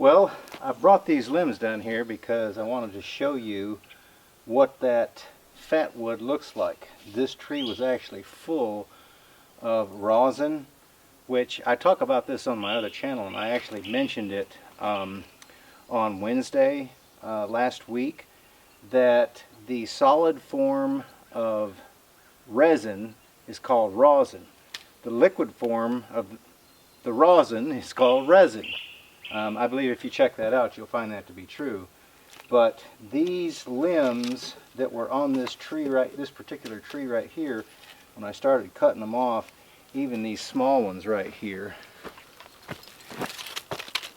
Well, I brought these limbs down here because I wanted to show you what that fat wood looks like. This tree was actually full of rosin, which I talk about this on my other channel, and I actually mentioned it on Wednesday last week, that the solid form of resin is called rosin. The liquid form of the rosin is called resin. I believe if you check that out, you'll find that to be true. But these limbs that were on this tree, this particular tree right here, when I started cutting them off, even these small ones right here,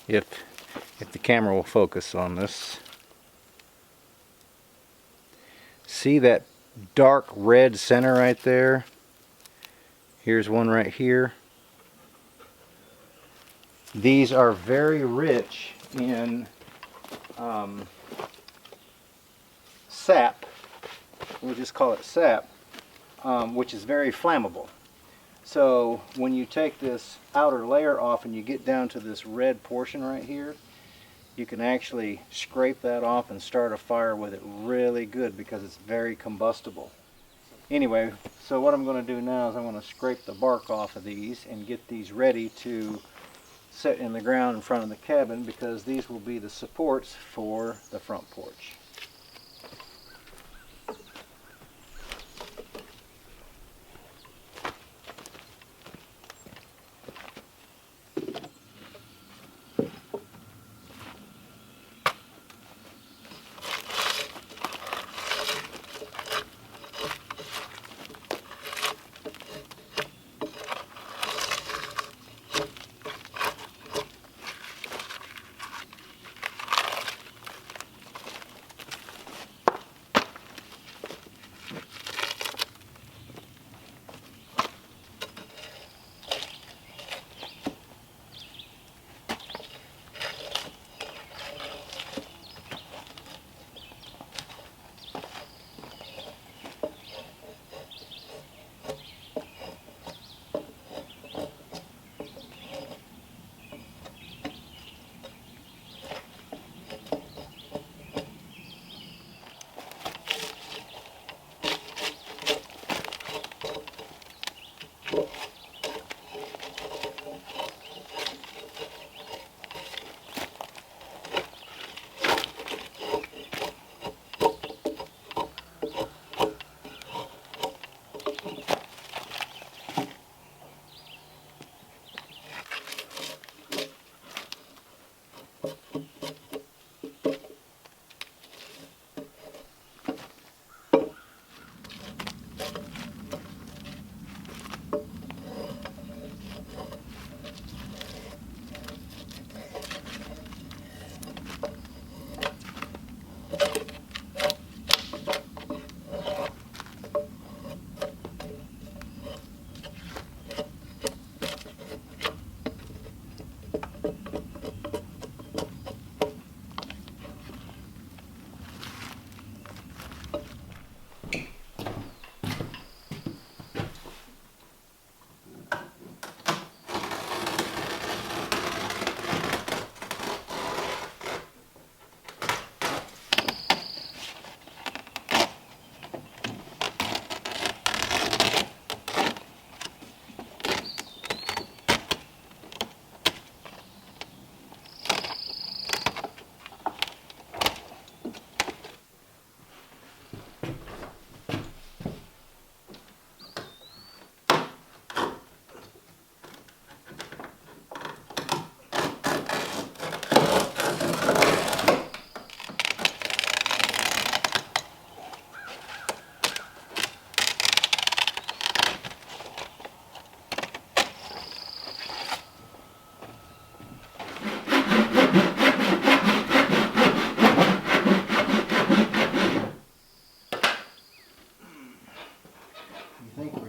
if the camera will focus on this, see that dark red center right there? Here's one right here. These are very rich in sap. We'll just call it sap, which is very flammable. So when you take this outer layer off and you get down to this red portion right here, you can actually scrape that off and start a fire with it really good because it's very combustible. Anyway, so what I'm going to do now is I'm going to scrape the bark off of these and get these ready to set in the ground in front of the cabin, because these will be the supports for the front porch.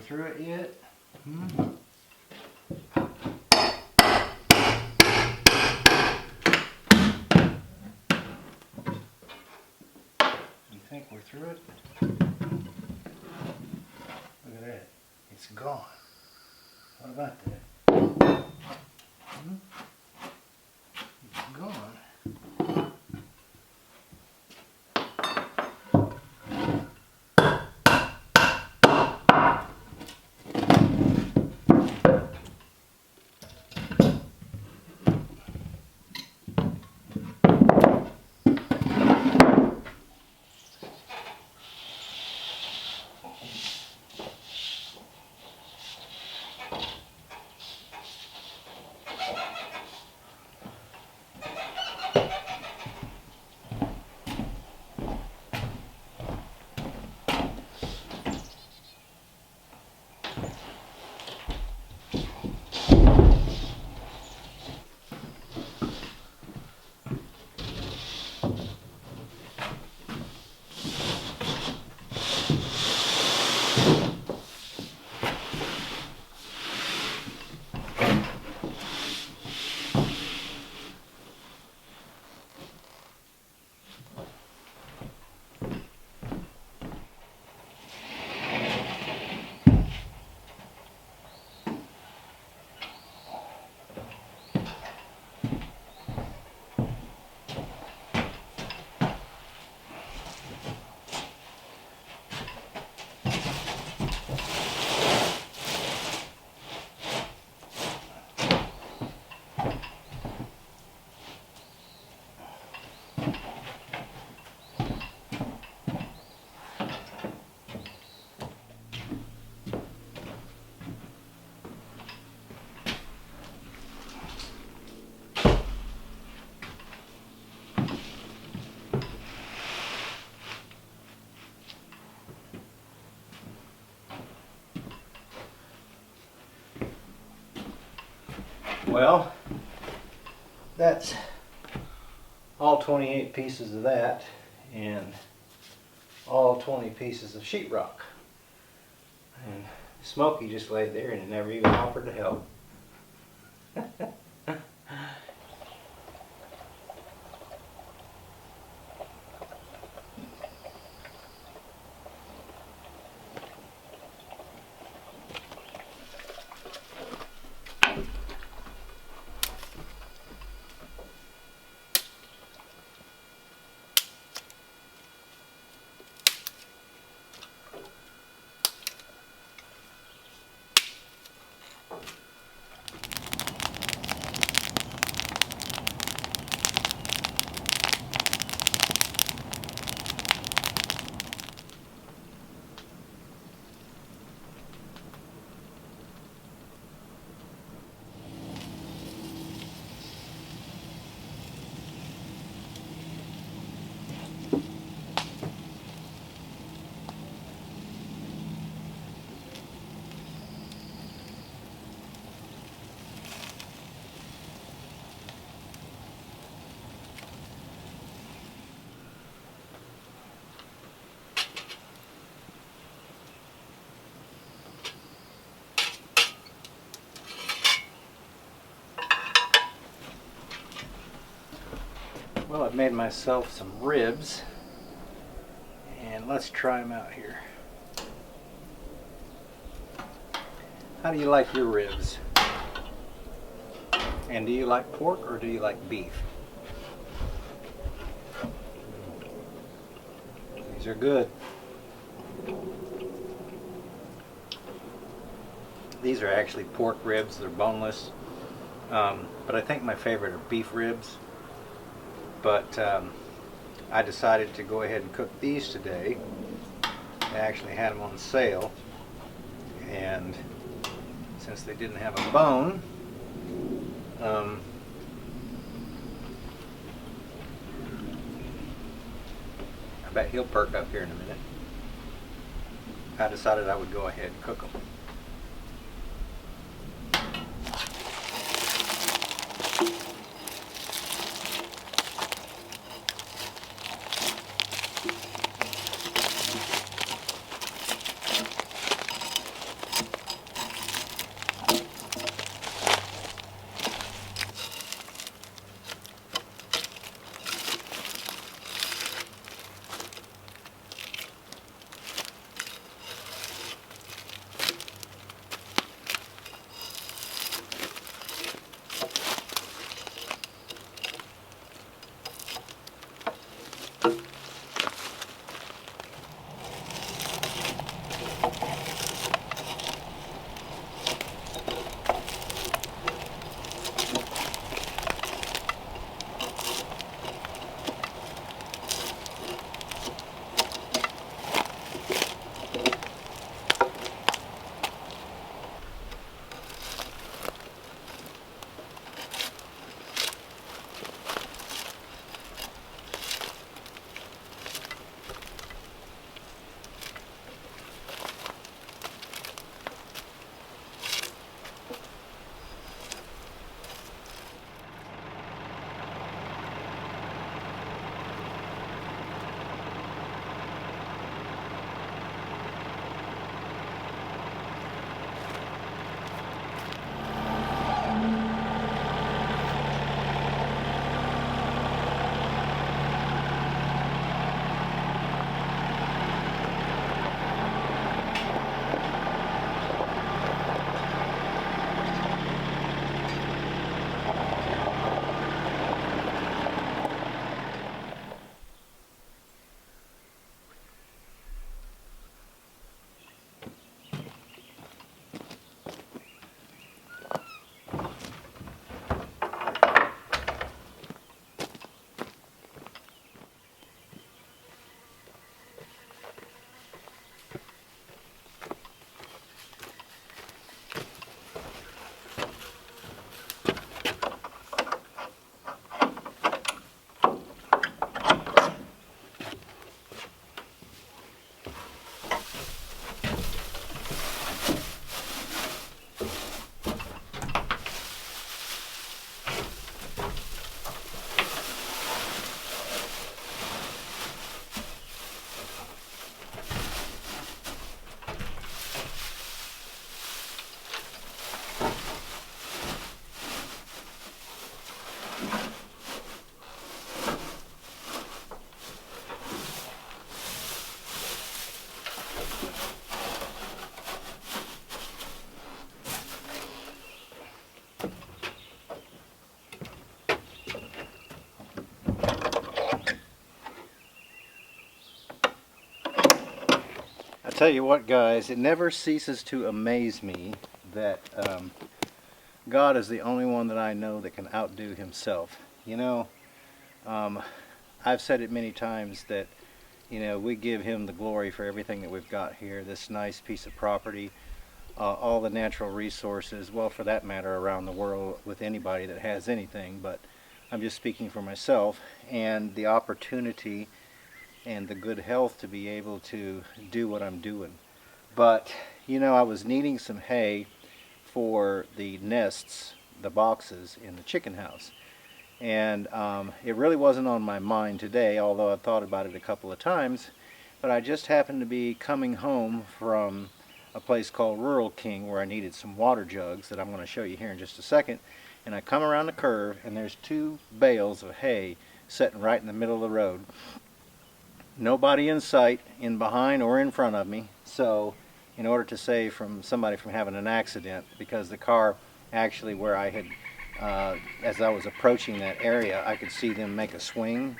Through it yet? You think we're through it? Look at that. It's gone. What about that? It's gone. Well, that's all 28 pieces of that and all 20 pieces of sheetrock. And Smoky just laid there and never even offered to help. Well, I've made myself some ribs, and let's try them out here. How do you like your ribs? And do you like pork or do you like beef? These are good. These are actually pork ribs, they're boneless. But I think my favorite are beef ribs. But I decided to go ahead and cook these today. I actually had them on sale, and since they didn't have a bone, I bet he'll perk up here in a minute. I decided I would go ahead and cook them. Tell you what, guys, it never ceases to amaze me that God is the only one that I know that can outdo himself. You know, I've said it many times that, you know, we give him the glory for everything that we've got here, this nice piece of property, all the natural resources, well, for that matter, around the world with anybody that has anything, but I'm just speaking for myself, and the opportunity and the good health to be able to do what I'm doing. But, you know, I was needing some hay for the nests, the boxes in the chicken house. And it really wasn't on my mind today, although I've thought about it a couple of times. But I just happened to be coming home from a place called Rural King where I needed some water jugs that I'm going to show you here in just a second. And I come around the curve and there's 2 bales of hay sitting right in the middle of the road. Nobody in sight, in behind or in front of me. So in order to save somebody from having an accident, because the car actually where I had, as I was approaching that area, I could see them make a swing.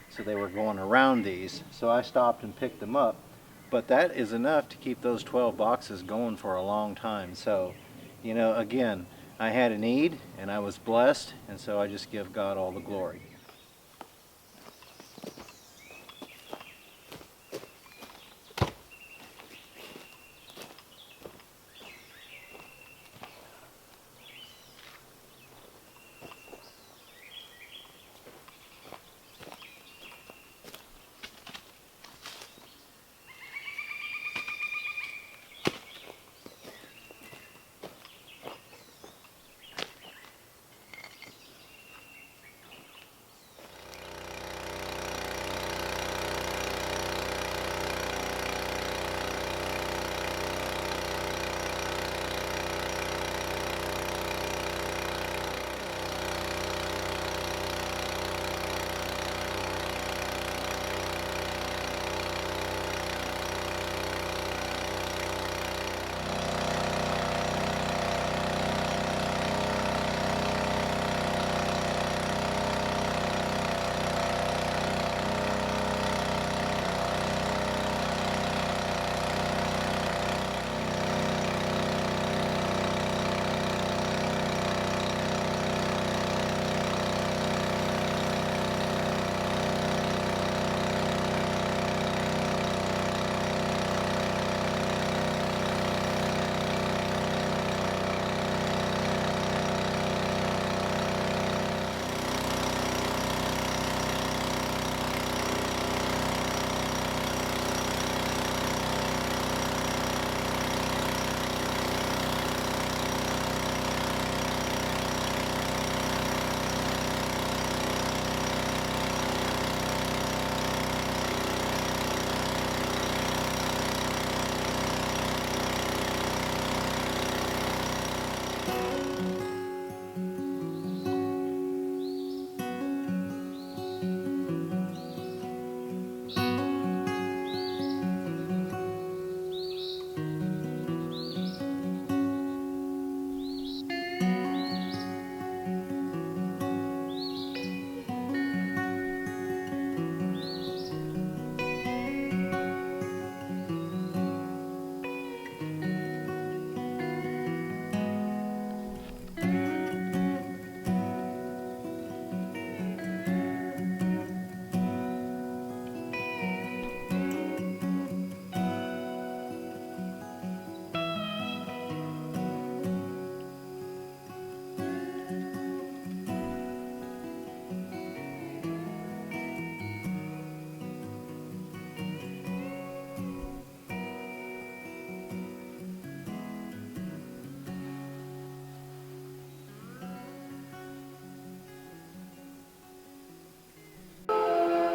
So they were going around these. So I stopped and picked them up. But that is enough to keep those 12 boxes going for a long time. So, you know, again, I had a need and I was blessed, and so I just give God all the glory.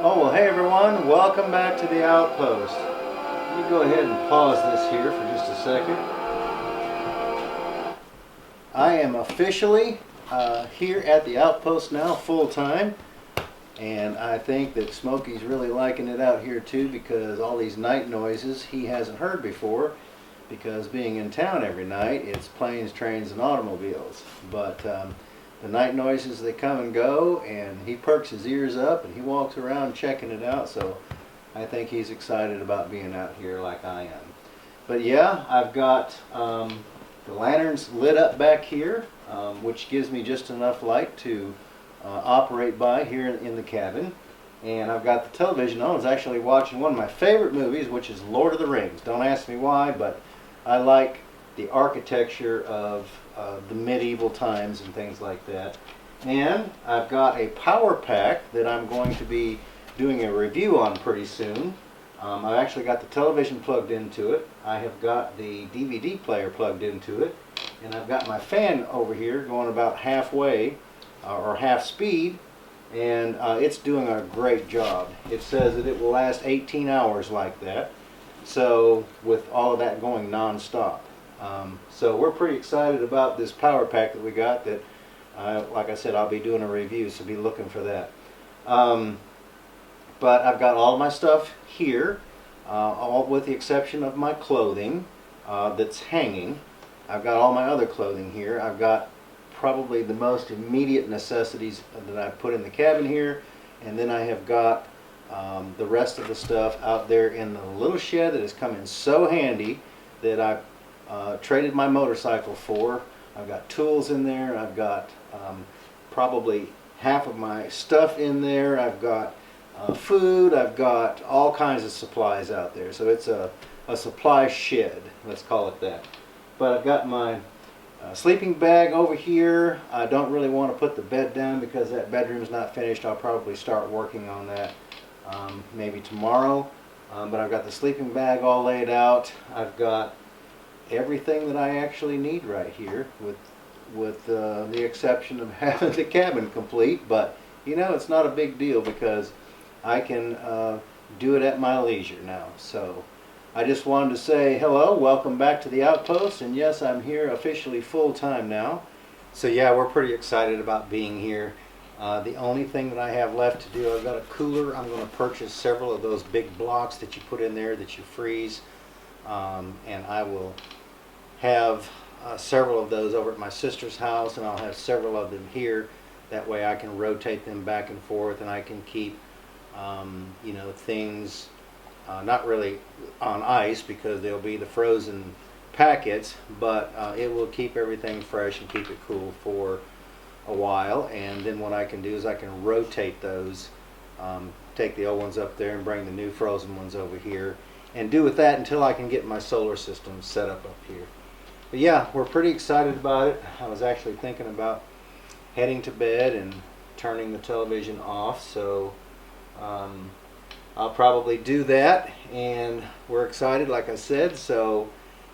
Oh, well, hey everyone, welcome back to the Outpost. Let me go ahead and pause this here for just a second. I am officially here at the Outpost now, full time. And I think that Smoky's really liking it out here too, because all these night noises he hasn't heard before, because being in town every night, it's planes, trains, and automobiles. But the night noises, they come and go, and he perks his ears up and he walks around checking it out. So I think he's excited about being out here like I am. But yeah, I've got the lanterns lit up back here, which gives me just enough light to operate by here in the cabin. And I've got the television on. I was actually watching one of my favorite movies, which is Lord of the Rings. Don't ask me why, but I like the architecture of the medieval times and things like that. And I've got a power pack that I'm going to be doing a review on pretty soon. I've actually got the television plugged into it. I have got the DVD player plugged into it. And I've got my fan over here going about halfway or half speed. And it's doing a great job. It says that it will last 18 hours like that. So with all of that going non-stop. So we're pretty excited about this power pack that we got that, like I said, I'll be doing a review, so be looking for that. But I've got all my stuff here, all with the exception of my clothing that's hanging. I've got all my other clothing here. I've got probably the most immediate necessities that I put in the cabin here, and then I have got the rest of the stuff out there in the little shed that has come in so handy that I traded my motorcycle for. I've got tools in there. I've got probably half of my stuff in there. I've got food. I've got all kinds of supplies out there. So it's a supply shed, let's call it that. But I've got my sleeping bag over here. I don't really want to put the bed down because that bedroom's not finished. I'll probably start working on that maybe tomorrow. But I've got the sleeping bag all laid out. I've got everything that I actually need right here, with the exception of having the cabin complete. But you know, it's not a big deal because I can do it at my leisure now. So I just wanted to say hello, welcome back to the Outpost, and yes, I'm here officially full-time now. So yeah, we're pretty excited about being here. The only thing that I have left to do, I've got a cooler. I'm going to purchase several of those big blocks that you put in there that you freeze, and I will have several of those over at my sister's house, and I'll have several of them here. That way I can rotate them back and forth, and I can keep you know, things not really on ice because they'll be the frozen packets, but it will keep everything fresh and keep it cool for a while. And then what I can do is I can rotate those, take the old ones up there and bring the new frozen ones over here, and do with that until I can get my solar system set up here. But yeah, we're pretty excited about it. I was actually thinking about heading to bed and turning the television off, so I'll probably do that, and we're excited, like I said. So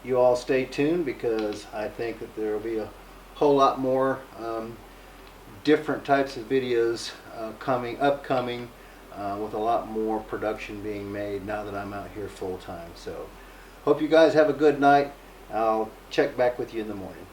you all stay tuned, because I think that there will be a whole lot more different types of videos upcoming, with a lot more production being made now that I'm out here full time. So hope you guys have a good night. I'll check back with you in the morning.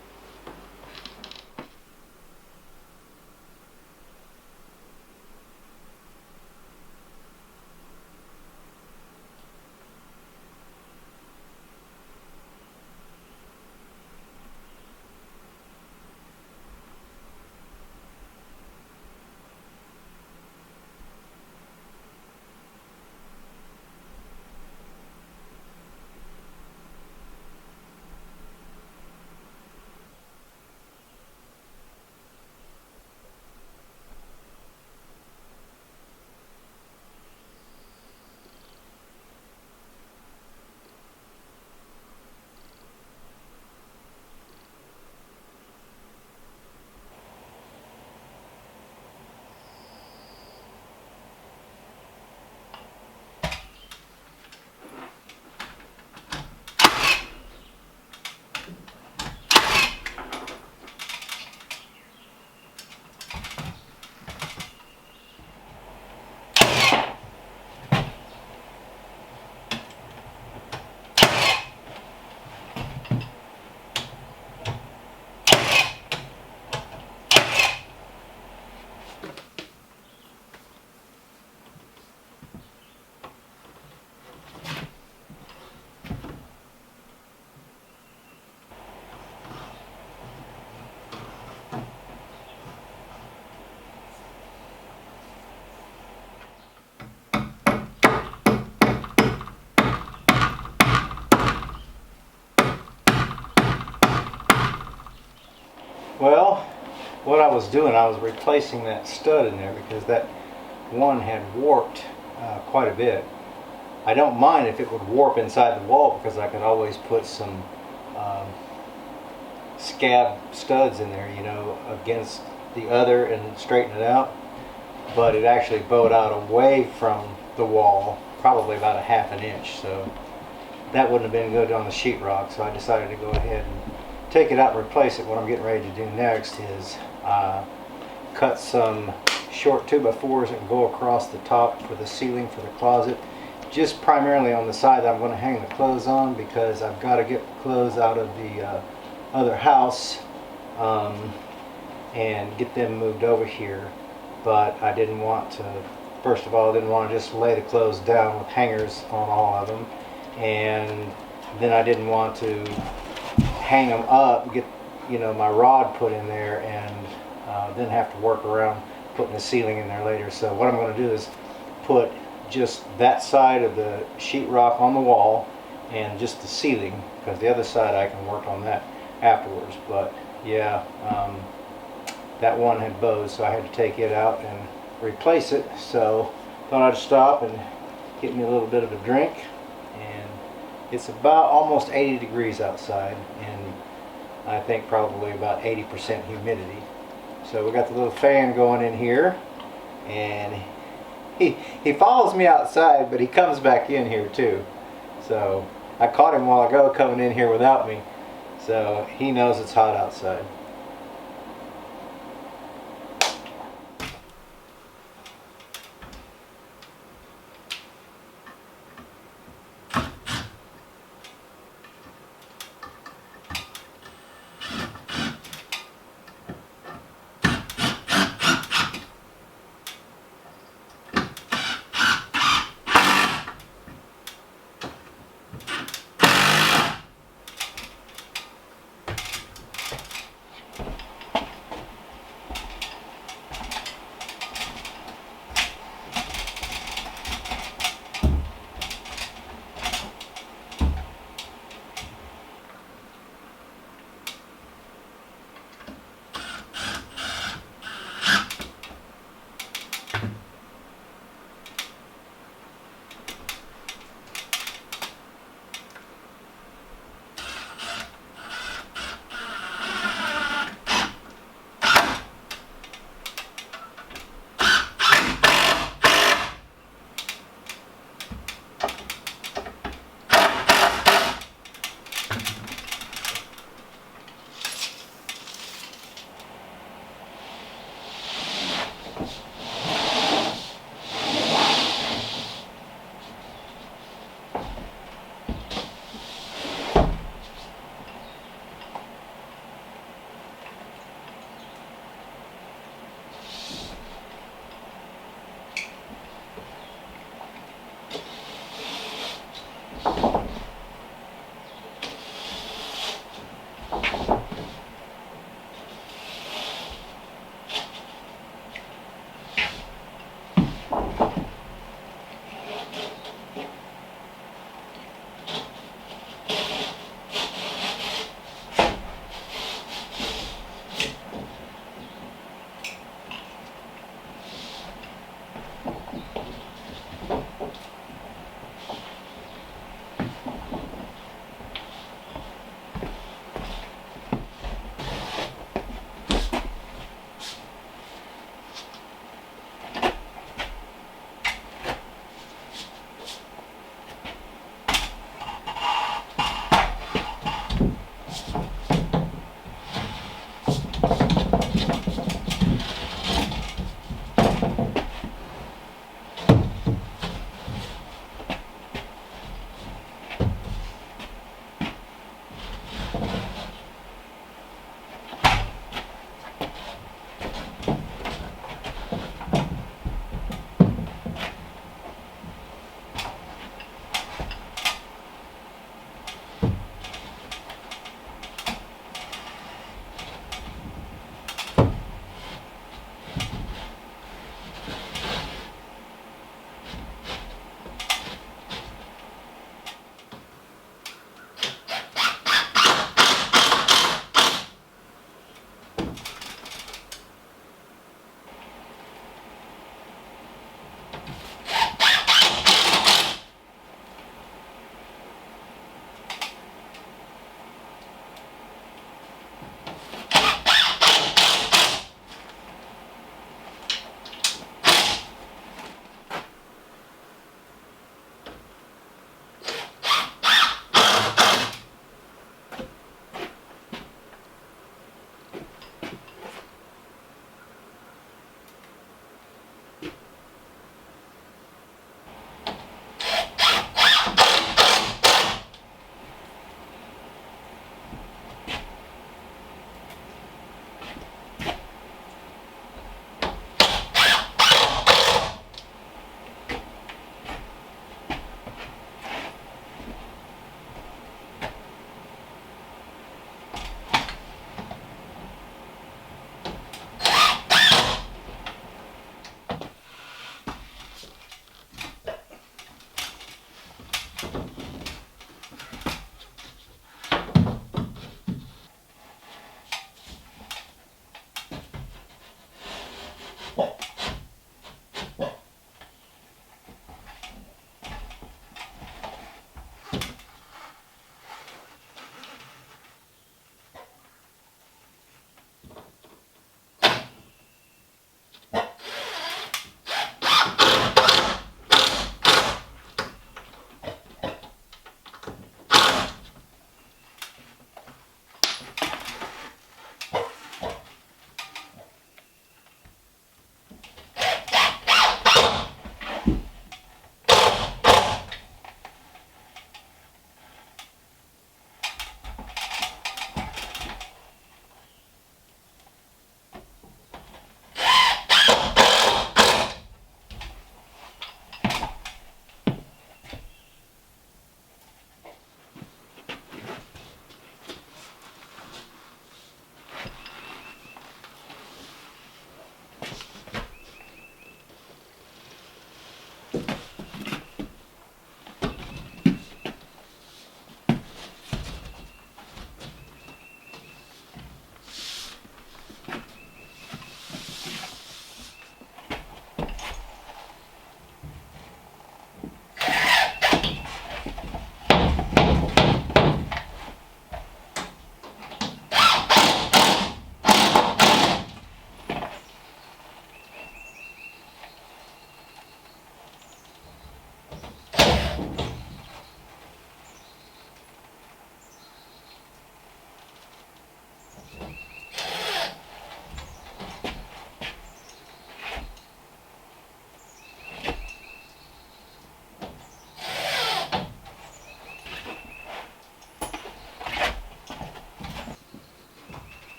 Well, what I was doing, I was replacing that stud in there because that one had warped quite a bit. I don't mind if it would warp inside the wall because I could always put some scab studs in there, you know, against the other and straighten it out. But it actually bowed out away from the wall, probably about a half an inch, so that wouldn't have been good on the sheetrock, so I decided to go ahead and take it out and replace it. What I'm getting ready to do next is cut some short 2x4s and go across the top for the ceiling for the closet, just primarily on the side that I'm going to hang the clothes on, because I've got to get the clothes out of the other house and get them moved over here. But I didn't want to, first of all, I didn't want to just lay the clothes down with hangers on all of them, and then I didn't want to hang them up, get, you know, my rod put in there, and then have to work around putting the ceiling in there later. So what I'm going to do is put just that side of the sheetrock on the wall and just the ceiling, because the other side I can work on that afterwards. But yeah, that one had bows, so I had to take it out and replace it. So thought I'd stop and get me a little bit of a drink. And it's about almost 80 degrees outside, and I think probably about 80% humidity. So we got the little fan going in here, and he follows me outside, but he comes back in here too. So I caught him a while ago coming in here without me, so he knows it's hot outside.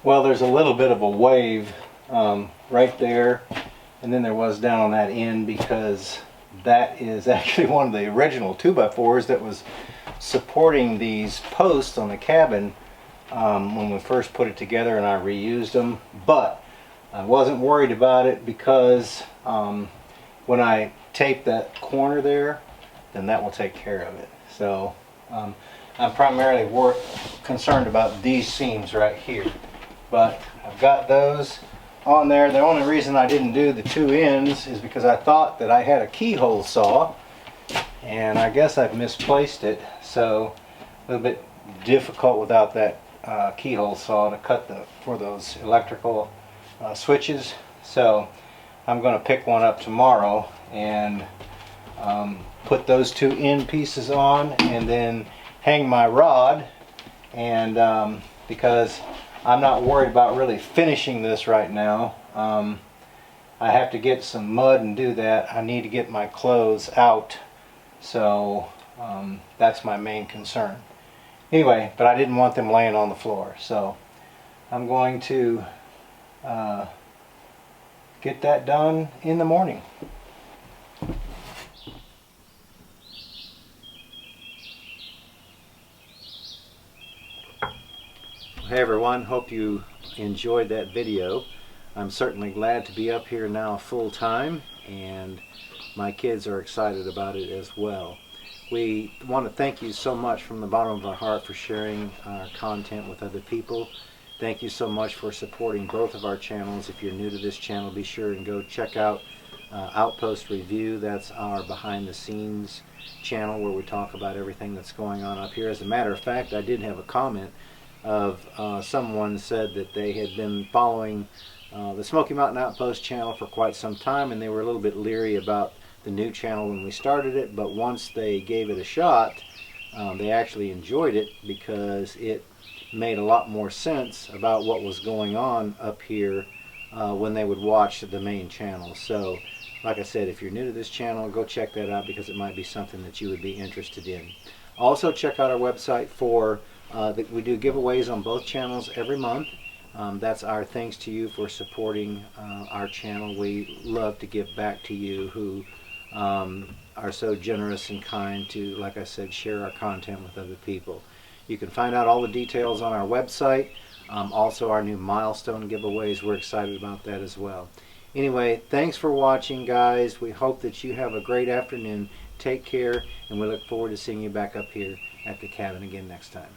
Well, there's a little bit of a wave right there, and then there was down on that end, because that is actually one of the original 2x4s that was supporting these posts on the cabin when we first put it together, and I reused them. But I wasn't worried about it, because when I tape that corner there, then that will take care of it. So I'm primarily concerned about these seams right here. But I've got those on there. The only reason I didn't do the two ends is because I thought that I had a keyhole saw, and I guess I've misplaced it. So a little bit difficult without that keyhole saw to cut for those electrical switches. So I'm going to pick one up tomorrow and put those two end pieces on, and then hang my rod. And because I'm not worried about really finishing this right now, I have to get some mud and do that. I need to get my clothes out, so that's my main concern. Anyway, but I didn't want them laying on the floor, so I'm going to get that done in the morning. Hey everyone, hope you enjoyed that video. I'm certainly glad to be up here now full time, and my kids are excited about it as well. We want to thank you so much from the bottom of our heart for sharing our content with other people. Thank you so much for supporting both of our channels. If you're new to this channel, be sure and go check out Outpost Review. That's our behind the scenes channel where we talk about everything that's going on up here. As a matter of fact, I did have a comment of someone said that they had been following the Smoky Mountain Outpost channel for quite some time, and they were a little bit leery about the new channel when we started it, but once they gave it a shot, they actually enjoyed it, because it made a lot more sense about what was going on up here when they would watch the main channel. So like I said, if you're new to this channel, go check that out, because it might be something that you would be interested in. Also check out our website for we do giveaways on both channels every month. That's our thanks to you for supporting our channel. We love to give back to you who are so generous and kind to, like I said, share our content with other people. You can find out all the details on our website. Also our new milestone giveaways, we're excited about that as well. Anyway, thanks for watching, guys. We hope that you have a great afternoon. Take care, and we look forward to seeing you back up here at the cabin again next time.